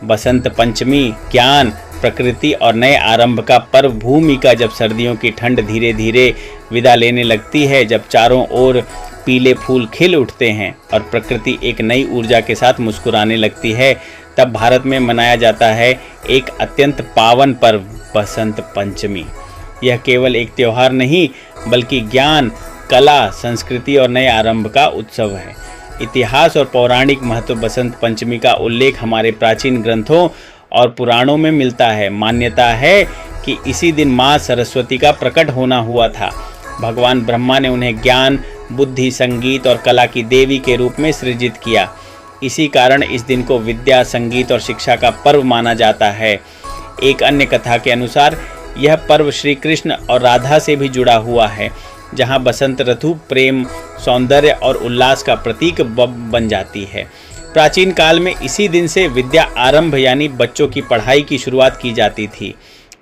बसंत पंचमी ज्ञान, प्रकृति और नए आरंभ का पर्व। भूमि का जब सर्दियों की ठंड धीरे धीरे विदा लेने लगती है, जब चारों ओर पीले फूल खिल उठते हैं और प्रकृति एक नई ऊर्जा के साथ मुस्कुराने लगती है, तब भारत में मनाया जाता है एक अत्यंत पावन पर्व, बसंत पंचमी। यह केवल एक त्योहार नहीं बल्कि ज्ञान, कला, संस्कृति और नए आरंभ का उत्सव है। इतिहास और पौराणिक महत्व बसंत पंचमी का उल्लेख हमारे प्राचीन ग्रंथों और पुराणों में मिलता है। मान्यता है कि इसी दिन माँ सरस्वती का प्रकट होना हुआ था। भगवान ब्रह्मा ने उन्हें ज्ञान, बुद्धि, संगीत और कला की देवी के रूप में सृजित किया। इसी कारण इस दिन को विद्या, संगीत और शिक्षा का पर्व माना जाता है। एक अन्य कथा के अनुसार यह पर्व श्री कृष्ण और राधा से भी जुड़ा हुआ है, जहाँ बसंत ऋतु प्रेम, सौंदर्य और उल्लास का प्रतीक बन जाती है। प्राचीन काल में इसी दिन से विद्या आरंभ यानी बच्चों की पढ़ाई की शुरुआत की जाती थी।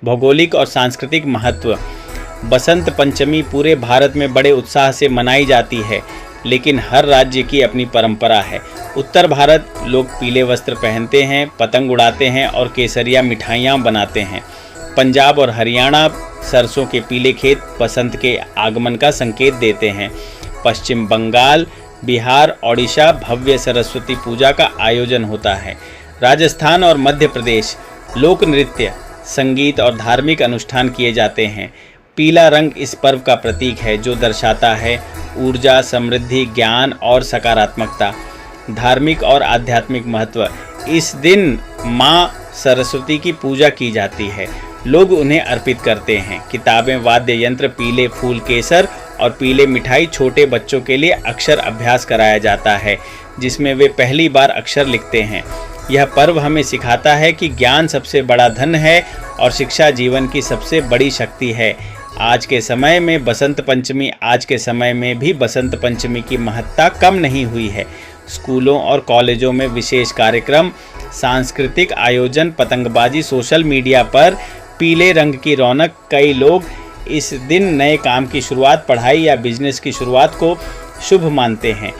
भौगोलिक और सांस्कृतिक महत्व। बसंत पंचमी पूरे भारत में बड़े उत्साह से मनाई जाती है, लेकिन हर राज्य की अपनी परंपरा है। उत्तर भारत लोग पीले वस्त्र पहनते हैं, पतंग उड़ाते हैं और केसरिया मिठाइयाँ बनाते हैं। पंजाब और हरियाणा सरसों के पीले खेत बसंत के आगमन का संकेत देते हैं। पश्चिम बंगाल, बिहार, ओडिशा भव्य सरस्वती पूजा का आयोजन होता है। राजस्थान और मध्य प्रदेश लोक नृत्य, संगीत और धार्मिक अनुष्ठान किए जाते हैं। पीला रंग इस पर्व का प्रतीक है, जो दर्शाता है ऊर्जा, समृद्धि, ज्ञान और सकारात्मकता। धार्मिक और आध्यात्मिक महत्व। इस दिन माँ सरस्वती की पूजा की जाती है, लोग उन्हें अर्पित करते हैं। किताबें, वाद्य यंत्र, पीले फूल, केसर और पीले मिठाई छोटे बच्चों के लिए अक्षर अभ्यास कराया जाता है, जिसमें वे पहली बार अक्षर लिखते हैं। यह पर्व हमें सिखाता है कि ज्ञान सबसे बड़ा धन है और शिक्षा जीवन की सबसे बड़ी शक्ति है। आज के समय में भी बसंत पंचमी की महत्ता कम नहीं हुई है। स्कूलों और कॉलेजों में विशेष कार्यक्रम, सांस्कृतिक आयोजन, पतंगबाजी, सोशल मीडिया पर पीले रंग की रौनक। कई लोग इस दिन नए काम की शुरुआत, पढ़ाई या बिजनेस की शुरुआत को शुभ मानते हैं।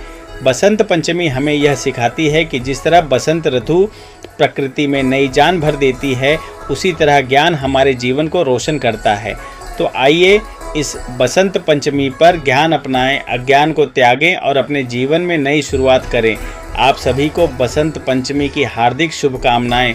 बसंत पंचमी हमें यह सिखाती है कि जिस तरह बसंत ऋतु प्रकृति में नई जान भर देती है, उसी तरह ज्ञान हमारे जीवन को रोशन करता है। तो आइए इस बसंत पंचमी पर ज्ञान अपनाएं, अज्ञान को त्यागें और अपने जीवन में नई शुरुआत करें। आप सभी को बसंत पंचमी की हार्दिक शुभकामनाएं।